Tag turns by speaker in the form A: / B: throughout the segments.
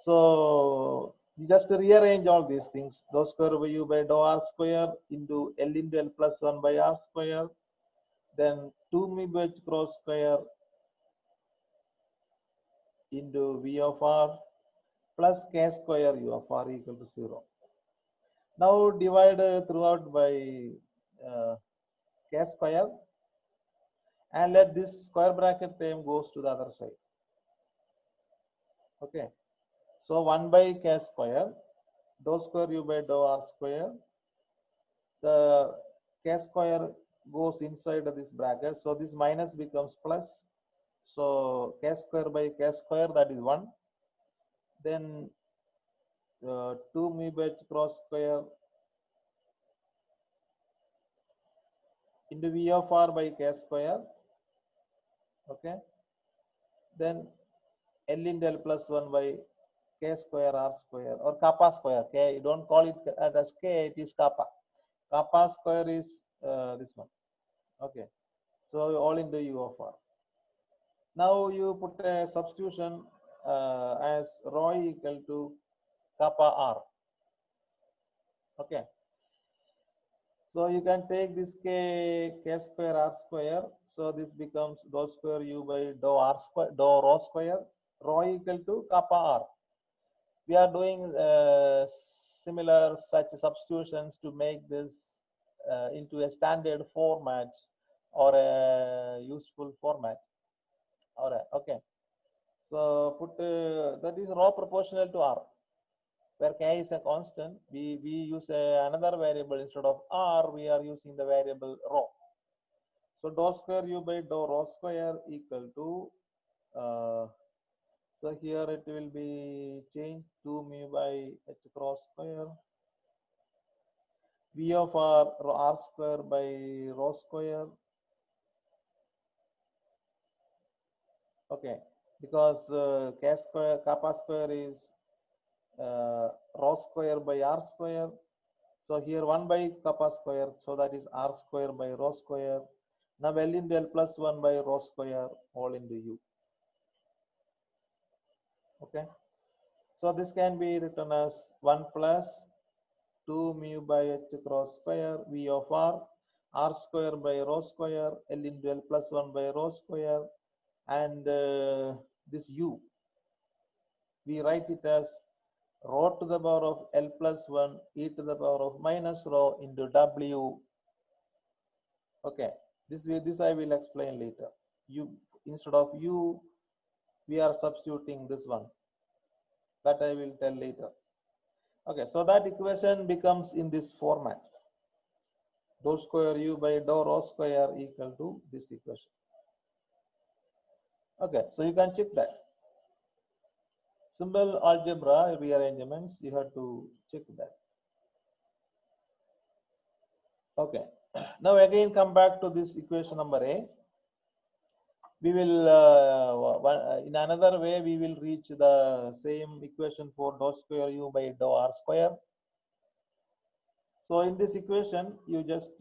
A: So you just rearrange all these things. Dou square by u by dou r square into L plus 1 by r square. Then 2 mu by h cross square into v of r plus k square u of r equal to 0. Now divide throughout by k square, and let this square bracket term goes to the other side. Okay, so 1 by k square, dou square u by dou r square. The k square goes inside of this bracket, so this minus becomes plus. So k square by k square, that is 1. Then 2 mu by h cross square into v of r by k square. Okay, then L plus 1 by k square r square, or kappa square. K, don't call it as k, it is kappa. Kappa square is this one. Okay, so all into u of r. Now you put a substitution as rho equal to kappa r. Okay, so you can take this k square r square. So this becomes dou square u by dou r square, dou rho square, rho equal to kappa r. We are doing similar such substitutions to make this into a standard format or a useful format. All right, okay. So put that is rho proportional to r, where k is a constant. We use another variable instead of r. We are using the variable rho. So dou square u by dou rho square equal to so here it will be changed to mu by h cross square, v of r square by rho square. Okay, because k square kappa square is rho square by r square. So here 1 by kappa square, so that is r square by rho square. Now L into L plus 1 by rho square all into u. Okay, so this can be written as 1 plus 2 mu by h cross square v of r square by rho square, L into L plus 1 by rho square, and this u, we write it as rho to the power of L plus 1 e to the power of minus rho into w. Okay, this I will explain later. U, instead of u, we are substituting this one. That I will tell later. Okay, so that equation becomes in this format. Dou square u by dou rho square equal to this equation. Okay, so you can check that. Simple algebra rearrangements, you have to check that. Okay, now again come back to this equation number A. We will in another way we will reach the same equation for dou square u by dou r square. So in this equation you just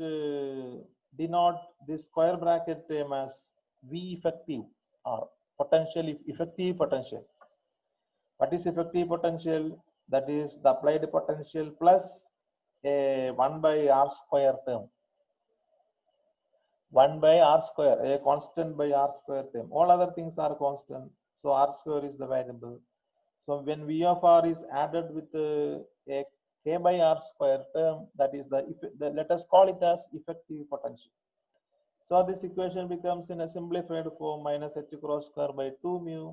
A: denote this square bracket term as V effective or potential, effective potential. What is effective potential? That is the applied potential plus a 1 by r square term. 1 by r square, a constant by r square term. All other things are constant, so r square is the variable. So when V of r is added with a k by r square term, that is the let us call it as effective potential. So this equation becomes in a simplified form minus h cross square by 2 mu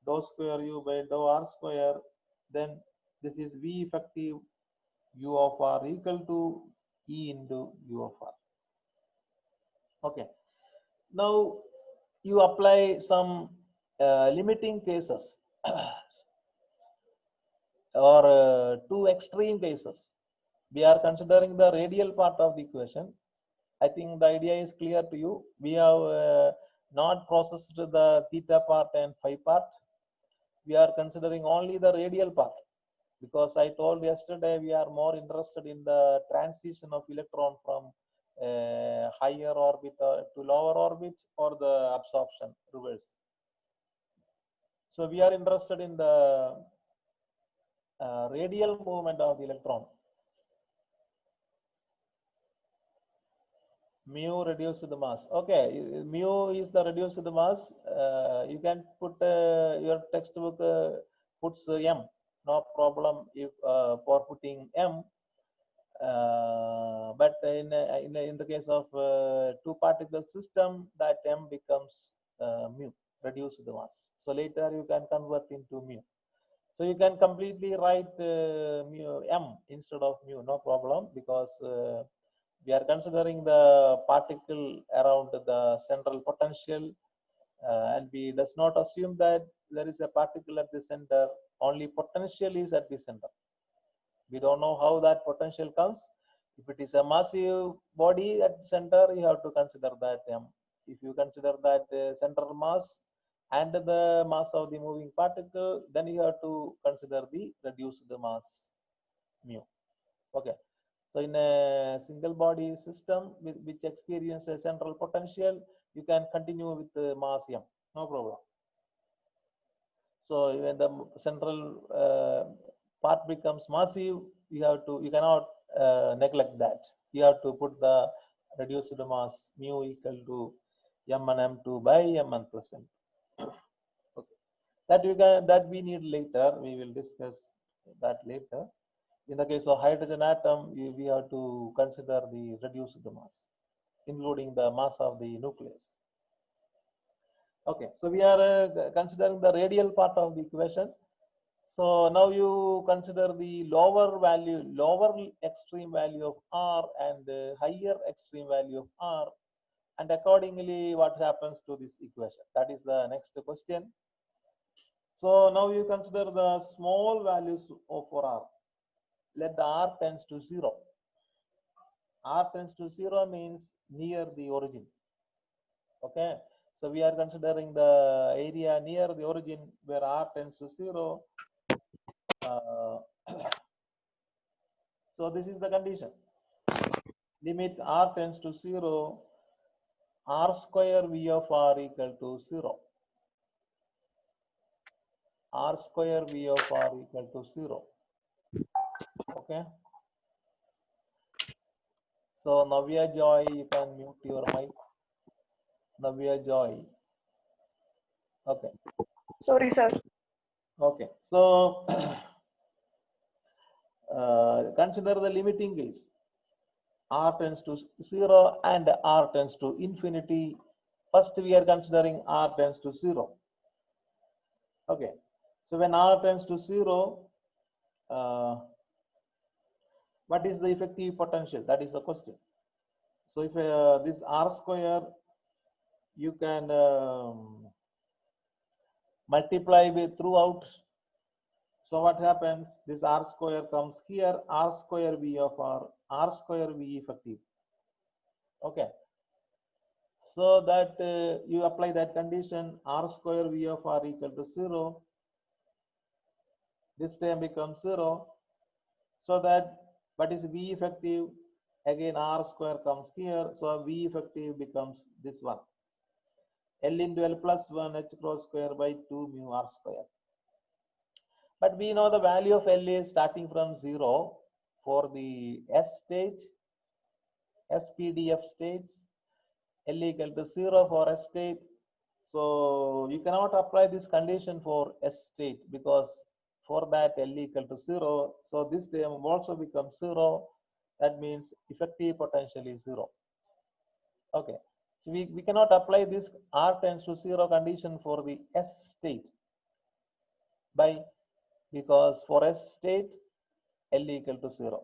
A: dou square u by dou r square. Then this is V effective u of r equal to E into u of r. Okay, now you apply some limiting cases or two extreme cases. We are considering the radial part of the equation. I think the idea is clear to you. We have not processed the theta part and phi part. We are considering only the radial part, because I told yesterday we are more interested in the transition of electron from higher orbit to lower orbit, or the absorption reverse. So we are interested in the radial movement of the electron. Mu reduced the mass. Okay, mu is the reduced mass. You can put your textbook puts m. No problem if for putting m. But in the case of two particle system, that m becomes mu, reduce the mass. So later you can convert into mu. So you can completely write mu m instead of mu, no problem, because we are considering the particle around the central potential, and we does not assume that there is a particle at the center. Only potential is at the center. We don't know how that potential comes. If it is a massive body at the center, you have to consider that m. If you consider that central mass and the mass of the moving particle, then you have to consider the reduced mass mu. Okay. So in a single body system which experiences a central potential, you can continue with the mass m, no problem. So when the central part becomes massive, you cannot neglect that. You have to put the reduced mass mu equal to m1 m2 by m1 plus m. Okay. That we need later. We will discuss that later. In the case of hydrogen atom, we have to consider the reduced mass, including the mass of the nucleus. Okay, so we are considering the radial part of the equation. So now you consider the lower extreme value of r and higher extreme value of r, and accordingly what happens to this equation? That is the next question. So now you consider the small values for r. Let the r tends to 0. R tends to 0 means near the origin. Okay, so we are considering the area near the origin where r tends to 0. So this is the condition. Limit r tends to 0, r square v of r equal to 0. R square v of r equal to 0. Okay. So Navya Joy, you can mute your mic. Navya Joy. Okay.
B: Sorry, sir.
A: Okay. So consider the limiting case. R tends to 0 and r tends to infinity. First we are considering r tends to 0. Okay. So when r tends to 0, what is the effective potential? That is the question. So if this r square, you can multiply with throughout. So what happens? This r square comes here, r square v of r square v effective. Okay. So that you apply that condition, r square v of r equal to 0. This term becomes 0. So that what is v effective? Again r square comes here. So v effective becomes this one. L into L plus 1 h cross square by 2 mu r square. But we know the value of L is starting from 0 for the S stage, SPDF states, L equal to 0 for S state. So you cannot apply this condition for S state because for that L equal to 0. So this term also becomes 0. That means effective potential is 0. Okay. So we cannot apply this r tends to 0 condition for the S state because for S state L equal to 0.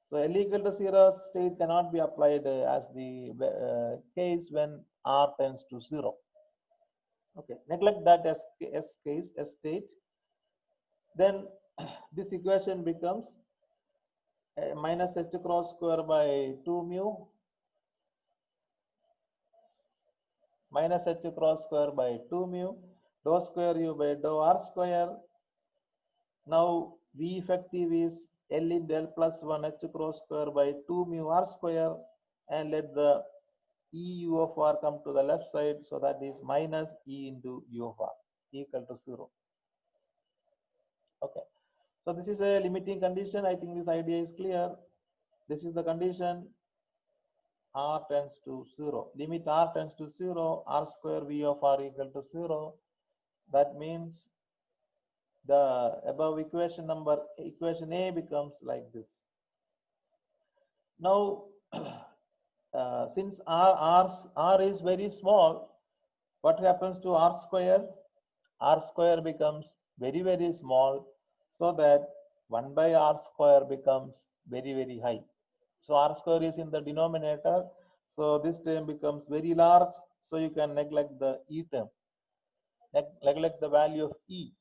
A: So L equal to 0 state cannot be applied as the case when r tends to 0. Okay, neglect that as S case, S state. Then this equation becomes minus h cross square by 2 mu minus h cross square by 2 mu dou square u by dou r square. Now v effective is L into L plus 1 h cross square by 2 mu r square, and let the E u of r come to the left side, so that is minus E into u of r equal to 0. Okay. So this is a limiting condition. I think this idea is clear. This is the condition. R tends to 0. Limit R tends to 0, R square V of R equal to 0. That means the above equation A becomes like this. Now, since R is very small, what happens to R square? R square becomes very, very small, so that 1 by R square becomes very, very high. So R square is in the denominator, so this term becomes very large, so you can neglect the E term, neglect the value of E.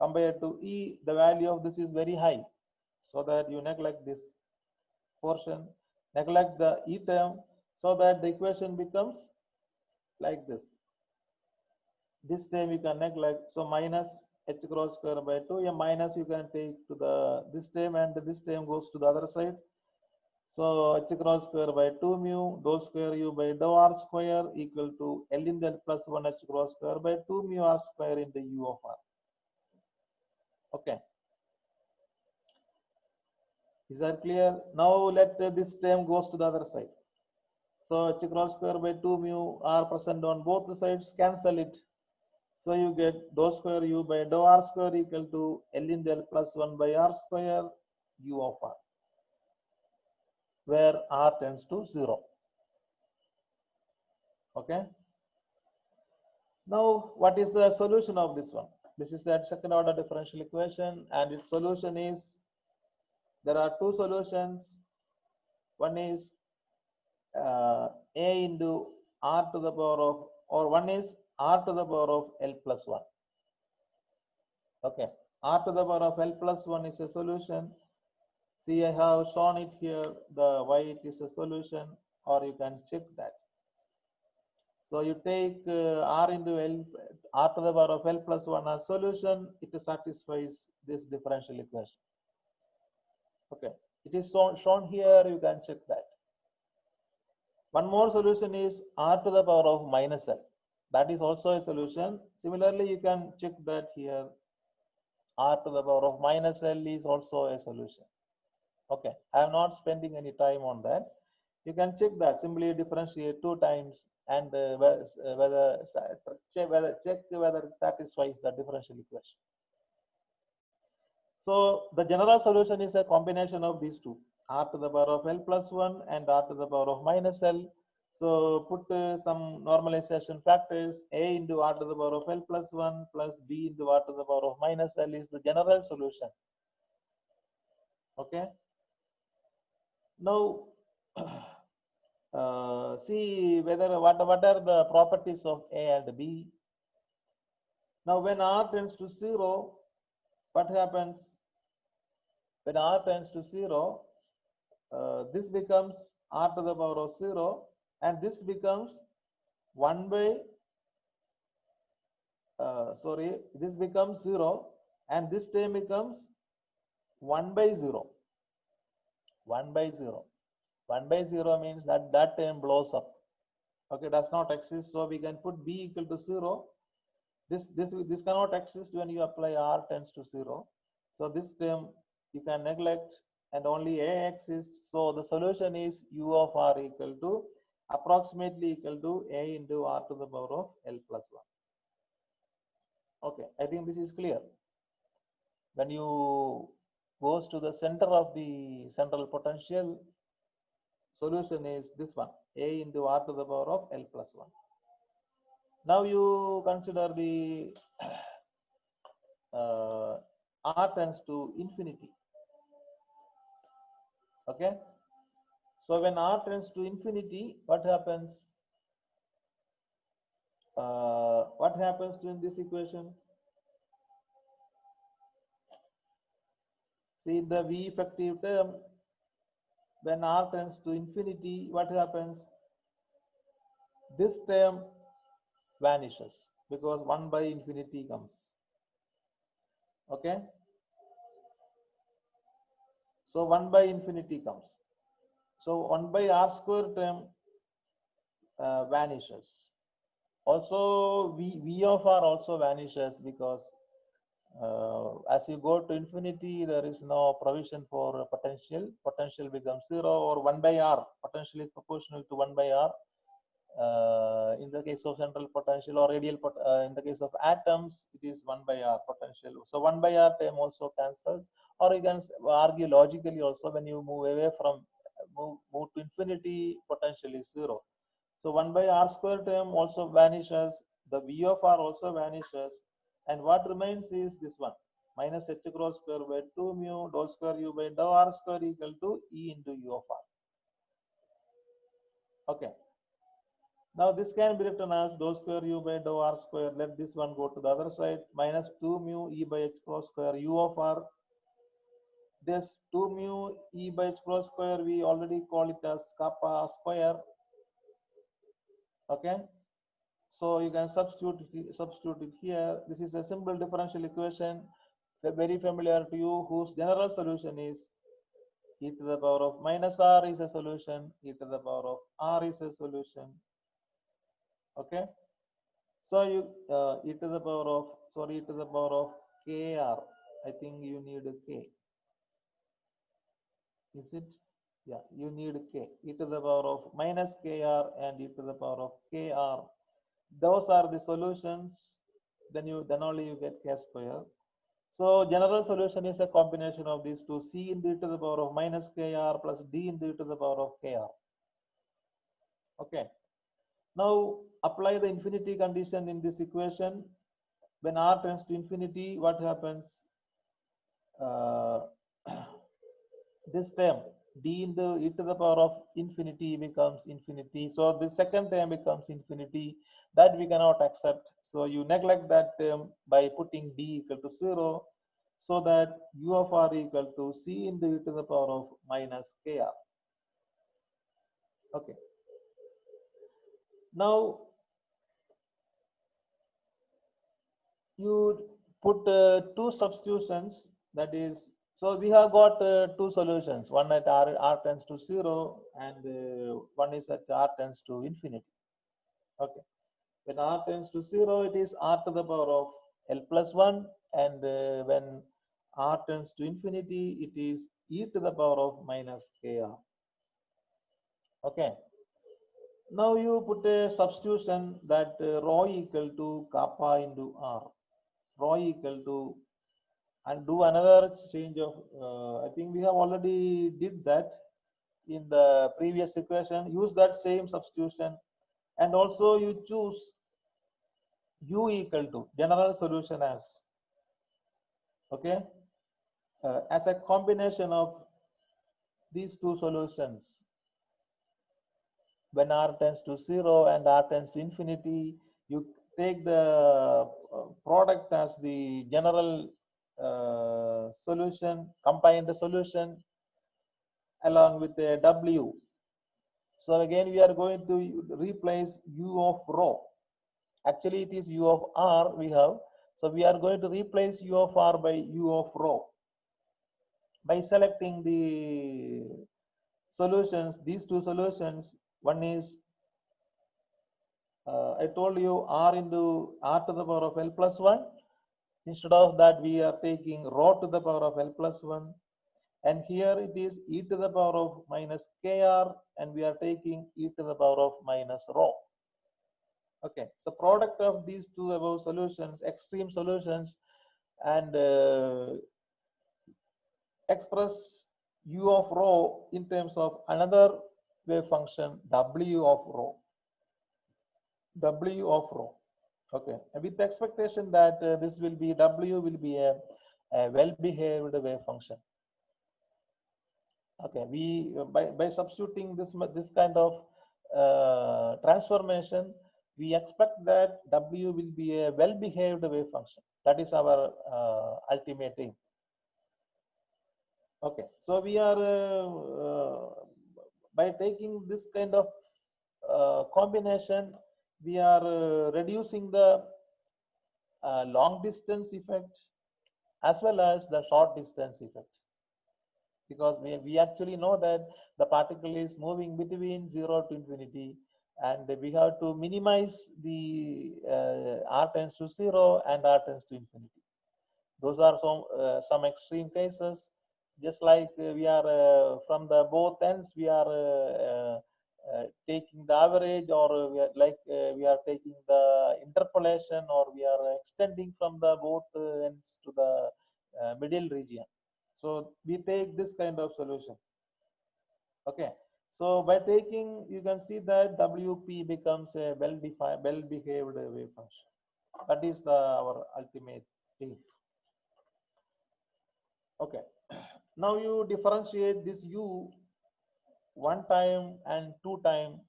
A: Compared to E, the value of this is very high, so that you neglect this portion, neglect the E term, so that the equation becomes like this. This term you can neglect, so minus h cross square by 2, a minus you can take to the this term, and this term goes to the other side. So h cross square by 2 mu dou square u by dou r square equal to L into L plus 1 h cross square by 2 mu r square into u of r. Okay. Is that clear? Now let this term goes to the other side. So h cross square by 2 mu r present on both the sides, cancel it. So you get dou square u by dou r square equal to L into L plus 1 by r square u of r, where r tends to 0. Okay. Now, what is the solution of this one? This is that second order differential equation, and its solution is, there are two solutions. One is a into r to the power of, or one is r to the power of L plus 1. Okay, r to the power of L plus 1 is a solution. See, I have shown it here, the why it is a solution, or you can check that. So you take r into L, r to the power of L plus 1 as solution, it satisfies this differential equation. Okay, it is shown here, you can check that. One more solution is r to the power of minus L. That is also a solution. Similarly, you can check that here, r to the power of minus L is also a solution. Okay, I am not spending any time on that. You can check that, simply differentiate 2 times and check whether it satisfies the differential equation. So the general solution is a combination of these two, r to the power of L plus 1 and r to the power of minus L. So put some normalization factors, a into r to the power of L plus 1 plus b into r to the power of minus L is the general solution. Okay. Now, see whether what are the properties of A and B. Now, when R tends to 0, what happens? When R tends to 0, this becomes R to the power of 0, and this becomes 1 by, this becomes 0, and this term becomes 1 by 0. 1 by 0. 1 by 0 means that that term blows up. Okay, does not exist. So we can put b equal to 0. This cannot exist when you apply r tends to 0. So this term you can neglect, and only a exists. So the solution is u of r equal to approximately equal to a into r to the power of L plus 1. Okay, I think this is clear. When you goes to the center of the central potential, solution is this one, a into r to the power of L plus 1. Now you consider the r tends to infinity. Okay, so when r tends to infinity, what happens? What happens in this equation? See the v effective term, when r tends to infinity, what happens? This term vanishes because 1 by infinity comes. Okay, so 1 by infinity comes. So 1 by r square term vanishes. Also v of r also vanishes because as you go to infinity, there is no provision for potential. Potential becomes 0 or 1 by r. Potential is proportional to 1 by r. In the case of central potential or radial, in the case of atoms, it is 1 by r potential. So 1 by r term also cancels, or you can argue logically also when you move away from move to infinity, potential is 0. So 1 by r square term also vanishes, the V of r also vanishes, and what remains is this one, minus h cross square by 2 mu dou square u by dou r square equal to E into U of r. Okay. Now this can be written as dou square u by dou r square. Let this one go to the other side. Minus 2 mu E by h cross square u of r. This 2 mu E by h cross square, we already call it as kappa square. Okay. So you can substitute it here. This is a simple differential equation, very familiar to you, whose general solution is e to the power of minus r is a solution, e to the power of r is a solution. Okay. So you e to the power of e to the power of kr. I think you need a k. Is it? Yeah, you need k. E to the power of minus kr and e to the power of kr. Those are the solutions. Then only you get k square. So general solution is a combination of these two, c into e to the power of minus kr plus d into e to the power of kr. Okay. Now apply the infinity condition in this equation. When r tends to infinity, what happens? This term d into e to the power of infinity becomes infinity. So the second term becomes infinity. That we cannot accept. So you neglect that term by putting d equal to 0, so that u of r equal to c into e to the power of minus kr. Okay. Now you put two substitutions, that is, so we have got two solutions, one at r tends to 0 and one is at r tends to infinity. Okay. When r tends to 0, it is r to the power of l plus 1, and when r tends to infinity, it is e to the power of minus kr. Okay. Now you put a substitution that rho equal to kappa into r, rho equal to, and do another change of, I think we have already did that in the previous equation. Use that same substitution, and also you choose u equal to general solution as, okay, as a combination of these two solutions. When r tends to 0 and r tends to infinity, you take the product as the general solution, combine the solution along with a w. So again we are going to replace u of rho. Actually it is u of r we have. So we are going to replace u of r by u of rho by selecting the solutions, these two solutions. One is, I told you, r into r to the power of l plus 1. Instead of that, we are taking rho to the power of l plus 1. And here it is e to the power of minus kr, and we are taking e to the power of minus rho. Okay, so product of these two above solutions, extreme solutions, and express u of rho in terms of another wave function w of rho. W of rho. Okay, with the expectation that this will be W will be a well-behaved wave function. Okay, we by substituting this kind of transformation, we expect that W will be a well-behaved wave function. That is our ultimate aim. Okay, so we are by taking this kind of combination, we are reducing the long distance effect as well as the short distance effect, because we actually know that the particle is moving between 0 to infinity, and we have to minimize the r tends to 0 and r tends to infinity. Those are some extreme cases. Just like we are from the both ends, we are taking the average, or we are taking the interpolation, or we are extending from the both ends to the middle region. So we take this kind of solution. Okay. So by taking, you can see that WP becomes a well-defined, well-behaved wave function. That is our ultimate aim. Okay. Now you differentiate this U one time and two time,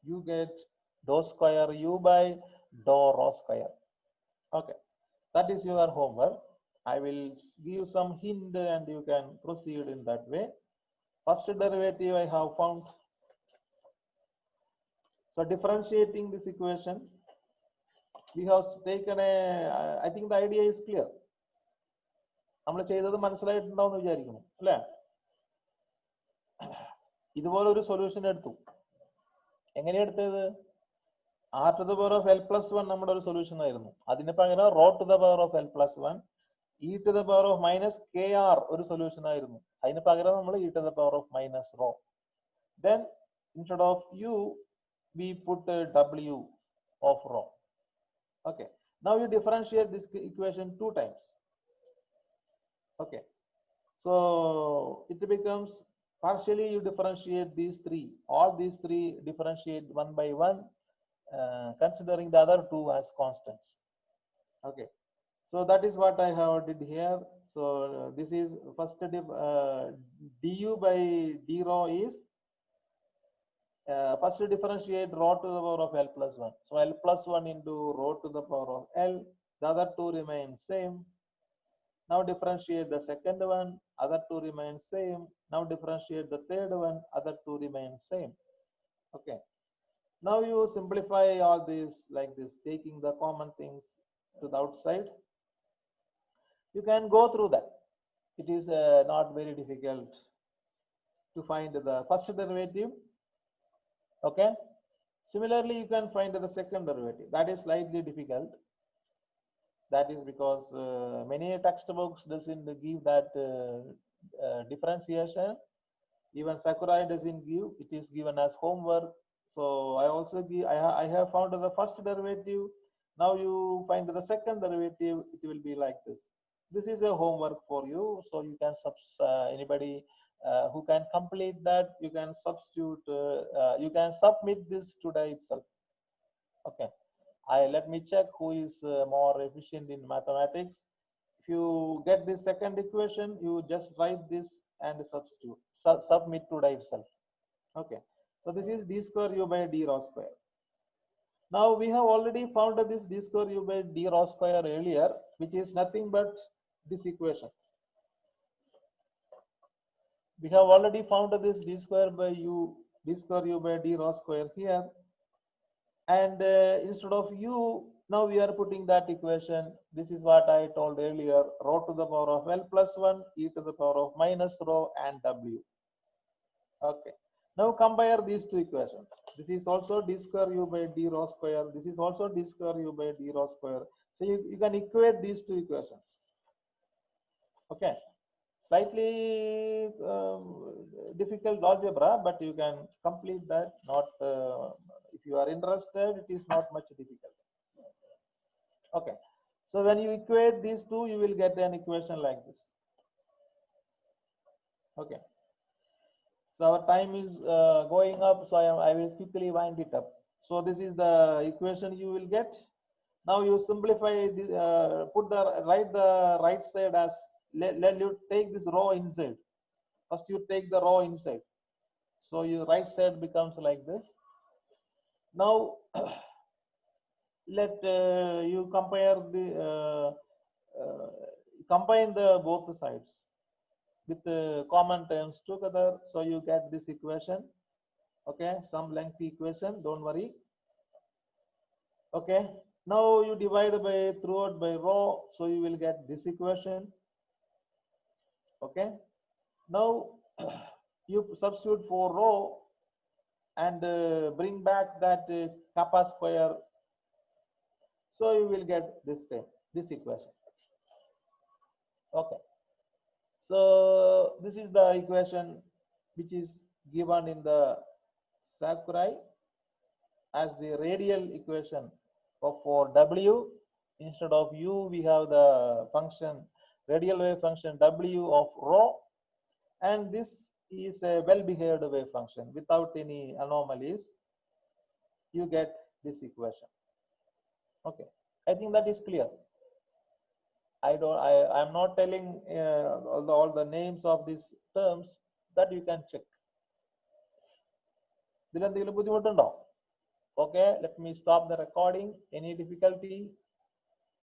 A: you get dou square U by dou rho square. Okay. That is your homework. I will give some hint and you can proceed in that way. First derivative I have found. So differentiating this equation, we have taken a, I think the idea is clear. നമ്മൾ ചെയ്തത് മനസ്സിലായിട്ടുണ്ടാവും എന്ന് വിചാരിക്കുന്നു അല്ലേ? ഇതുപോലെ ഒരു solution എടുത്തു. എങ്ങനെയാ എടുത്തത്? r to the power of l plus 1 നമ്മുടെ ഒരു സൊല്യൂഷൻ ആയിരുന്നു. അതിന് പകരം rho to the power of l plus 1, e to the power of minus kr ഒരു സൊല്യൂഷൻ ആയിരുന്നു. അതിന് പകരം നമ്മൾ e to the power of minus rho. Then instead of u, we put w of rho. Okay. Now you differentiate this equation two times. Okay. So it becomes partially you differentiate these three. All these three differentiate one by one, considering the other two as constants. Okay. So that is what I have did here. So this is first du by d rho is first differentiate rho to the power of l plus 1. So l plus 1 into rho to the power of l. The other two remain same. Now differentiate the second one, other two remain same. Now differentiate the third one, other two remain same. Okay. Now you simplify all these like this, taking the common things to the outside. You can go through that. It is not very difficult to find the first derivative. Okay. Similarly, you can find the second derivative. That is slightly difficult. That is because many textbooks doesn't give that differentiation. Even Sakurai doesn't give. It is given as homework. So I also give. I have found the first derivative. Now you find the second derivative. It will be like this. This is a homework for you. So you can anybody who can complete that, you can substitute. You can submit this today itself. Okay. Let me check who is more efficient in mathematics. If you get this second equation, you just write this and substitute, submit today itself. Okay. So this is d square u by d rho square. Now we have already found this d square u by d rho square earlier, which is nothing but this equation. We have already found this d square by u, d square u by d rho square here. And instead of u, now we are putting that equation. This is what I told earlier, rho to the power of l plus 1, e to the power of minus rho, and w. Okay. Now compare these two equations. This is also d square u by d rho square. This is also d square u by d rho square. So you can equate these two equations. Okay. Slightly difficult algebra, but you can complete that. Not if you are interested, it is not much difficult. Okay. So when you equate these two, you will get an equation like this. Okay. So our time is going up, so I will quickly wind it up. So this is the equation you will get. Now you simplify this, write the right side as, let you take this row inside. First you take the row inside. So your right side becomes like this. Now let you compare the combine the both sides with common terms together. So you get this equation. Okay, some lengthy equation, don't worry. Okay, now you divide by throughout by rho, so you will get this equation. Okay, now you substitute for rho and bring back that kappa square, so you will get this thing, this equation. Okay, so this is the equation which is given in the Sakurai as the radial equation of for W. Instead of U, we have the function radial wave function W of rho, and this is a well-behaved wave function without any anomalies. You get this equation. Okay, I think that is clear. I'm not telling all the names of these terms, that you can check. ഇതിലെന്തെങ്കിലും ബുദ്ധിമുട്ടുണ്ടോ? Okay, let me stop the recording. Any difficulty?